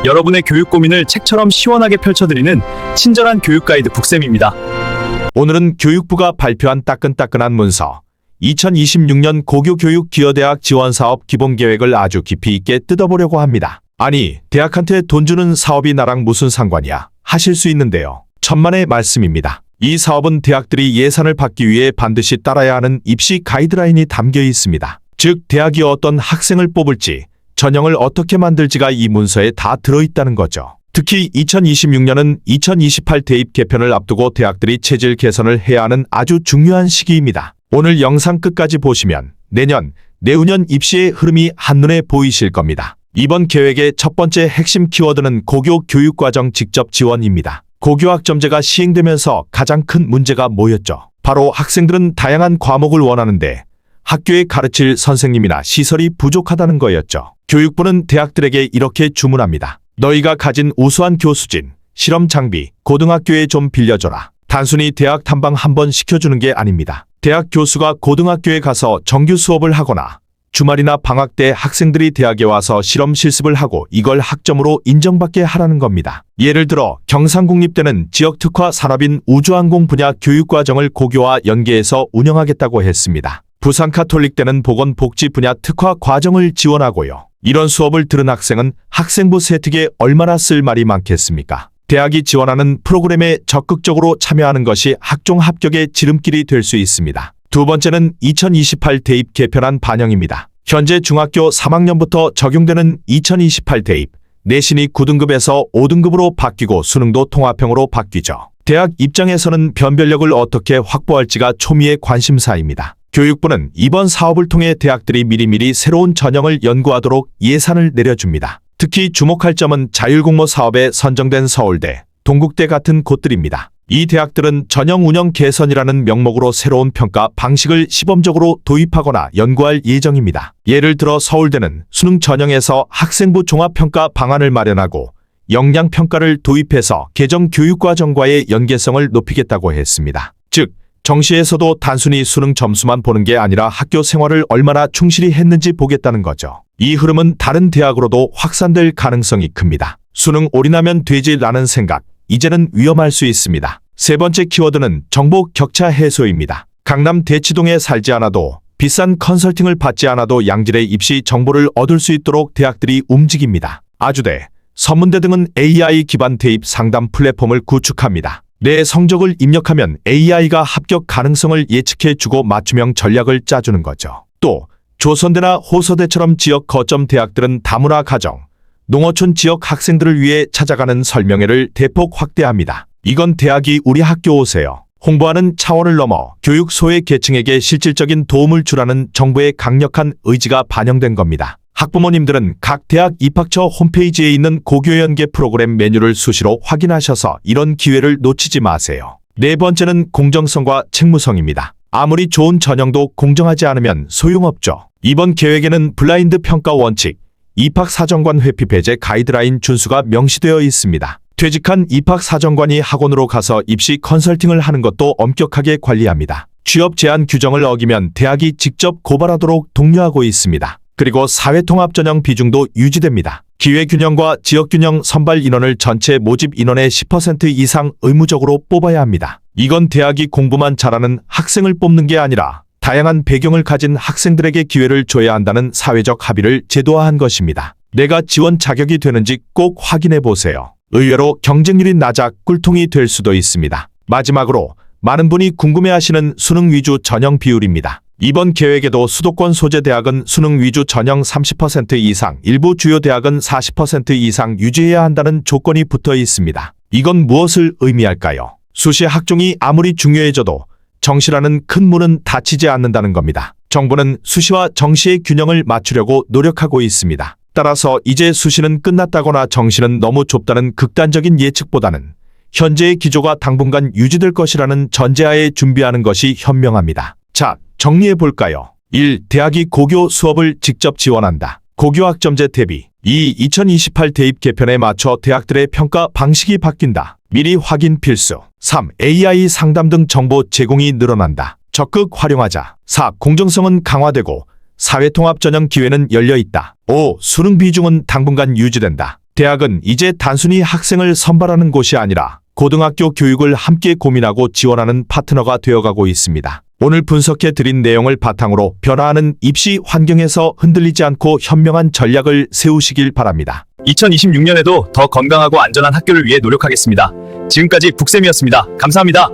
여러분의 교육 고민을 책처럼 시원하게 펼쳐드리는 친절한 교육 가이드 북쌤입니다. 오늘은 교육부가 발표한 따끈따끈한 문서 2026년 고교교육 기여대학 지원사업 기본계획을 아주 깊이 있게 뜯어보려고 합니다. 아니, 대학한테 돈 주는 사업이 나랑 무슨 상관이야 하실 수 있는데요. 천만의 말씀입니다. 이 사업은 대학들이 예산을 받기 위해 반드시 따라야 하는 입시 가이드라인이 담겨 있습니다. 즉, 대학이 어떤 학생을 뽑을지, 전형을 어떻게 만들지가 이 문서에 다 들어있다는 거죠. 특히 2026년은 2028 대입 개편을 앞두고 대학들이 체질 개선을 해야 하는 아주 중요한 시기입니다. 오늘 영상 끝까지 보시면 내년, 내후년 입시의 흐름이 한눈에 보이실 겁니다. 이번 계획의 첫 번째 핵심 키워드는 고교 교육과정 직접 지원입니다. 고교학점제가 시행되면서 가장 큰 문제가 뭐였죠? 바로 학생들은 다양한 과목을 원하는데 학교에 가르칠 선생님이나 시설이 부족하다는 거였죠. 교육부는 대학들에게 이렇게 주문합니다. 너희가 가진 우수한 교수진, 실험 장비, 고등학교에 좀 빌려줘라. 단순히 대학 탐방 한번 시켜주는 게 아닙니다. 대학 교수가 고등학교에 가서 정규 수업을 하거나 주말이나 방학 때 학생들이 대학에 와서 실험 실습을 하고 이걸 학점으로 인정받게 하라는 겁니다. 예를 들어 경상국립대는 지역특화 산업인 우주항공 분야 교육과정을 고교와 연계해서 운영하겠다고 했습니다. 부산카톨릭대는 보건복지 분야 특화 과정을 지원하고요. 이런 수업을 들은 학생은 학생부 세특에 얼마나 쓸 말이 많겠습니까? 대학이 지원하는 프로그램에 적극적으로 참여하는 것이 학종 합격의 지름길이 될 수 있습니다. 두 번째는 2028 대입 개편안 반영입니다. 현재 중학교 3학년부터 적용되는 2028 대입, 내신이 9등급에서 5등급으로 바뀌고 수능도 통합형으로 바뀌죠. 대학 입장에서는 변별력을 어떻게 확보할지가 초미의 관심사입니다. 교육부는 이번 사업을 통해 대학들이 미리미리 새로운 전형을 연구하도록 예산을 내려줍니다. 특히 주목할 점은 자율공모 사업에 선정된 서울대, 동국대 같은 곳들입니다. 이 대학들은 전형 운영 개선이라는 명목으로 새로운 평가 방식을 시범적으로 도입하거나 연구할 예정입니다. 예를 들어 서울대는 수능 전형에서 학생부 종합평가 방안을 마련하고 역량평가를 도입해서 개정 교육과정과의 연계성을 높이겠다고 했습니다. 즉, 정시에서도 단순히 수능 점수만 보는 게 아니라 학교 생활을 얼마나 충실히 했는지 보겠다는 거죠. 이 흐름은 다른 대학으로도 확산될 가능성이 큽니다. 수능 올인하면 되지라는 생각, 이제는 위험할 수 있습니다. 세 번째 키워드는 정보 격차 해소입니다. 강남 대치동에 살지 않아도 비싼 컨설팅을 받지 않아도 양질의 입시 정보를 얻을 수 있도록 대학들이 움직입니다. 아주대, 서문대 등은 AI 기반 대입 상담 플랫폼을 구축합니다. 내 성적을 입력하면 AI가 합격 가능성을 예측해주고 맞춤형 전략을 짜주는 거죠. 또 조선대나 호서대처럼 지역 거점 대학들은 다문화 가정, 농어촌 지역 학생들을 위해 찾아가는 설명회를 대폭 확대합니다. 이건 대학이 우리 학교 오세요 홍보하는 차원을 넘어 교육 소외 계층에게 실질적인 도움을 주라는 정부의 강력한 의지가 반영된 겁니다. 학부모님들은 각 대학 입학처 홈페이지에 있는 고교연계 프로그램 메뉴를 수시로 확인하셔서 이런 기회를 놓치지 마세요. 네 번째는 공정성과 책무성입니다. 아무리 좋은 전형도 공정하지 않으면 소용없죠. 이번 계획에는 블라인드 평가 원칙, 입학사정관 회피 배제 가이드라인 준수가 명시되어 있습니다. 퇴직한 입학사정관이 학원으로 가서 입시 컨설팅을 하는 것도 엄격하게 관리합니다. 취업 제한 규정을 어기면 대학이 직접 고발하도록 독려하고 있습니다. 그리고 사회통합전형 비중도 유지됩니다. 기회균형과 지역균형 선발 인원을 전체 모집 인원의 10% 이상 의무적으로 뽑아야 합니다. 이건 대학이 공부만 잘하는 학생을 뽑는 게 아니라 다양한 배경을 가진 학생들에게 기회를 줘야 한다는 사회적 합의를 제도화한 것입니다. 내가 지원 자격이 되는지 꼭 확인해 보세요. 의외로 경쟁률이 낮아 꿀통이 될 수도 있습니다. 마지막으로 많은 분이 궁금해하시는 수능 위주 전형 비율입니다. 이번 계획에도 수도권 소재 대학은 수능 위주 전형 30% 이상, 일부 주요 대학은 40% 이상 유지해야 한다는 조건이 붙어 있습니다. 이건 무엇을 의미할까요? 수시 학종이 아무리 중요해져도 정시라는 큰 문은 닫히지 않는다는 겁니다. 정부는 수시와 정시의 균형을 맞추려고 노력하고 있습니다. 따라서 이제 수시는 끝났다거나 정시는 너무 좁다는 극단적인 예측보다는 현재의 기조가 당분간 유지될 것이라는 전제하에 준비하는 것이 현명합니다. 자, 정리해볼까요? 1. 대학이 고교 수업을 직접 지원한다. 고교학점제 대비. 2. 2028 대입 개편에 맞춰 대학들의 평가 방식이 바뀐다. 미리 확인 필수. 3. AI 상담 등 정보 제공이 늘어난다. 적극 활용하자. 4. 공정성은 강화되고 사회통합 전형 기회는 열려있다. 5. 수능 비중은 당분간 유지된다. 대학은 이제 단순히 학생을 선발하는 곳이 아니라 고등학교 교육을 함께 고민하고 지원하는 파트너가 되어가고 있습니다. 오늘 분석해 드린 내용을 바탕으로 변화하는 입시 환경에서 흔들리지 않고 현명한 전략을 세우시길 바랍니다. 2026년에도 더 건강하고 안전한 학교를 위해 노력하겠습니다. 지금까지 북쌤이었습니다. 감사합니다.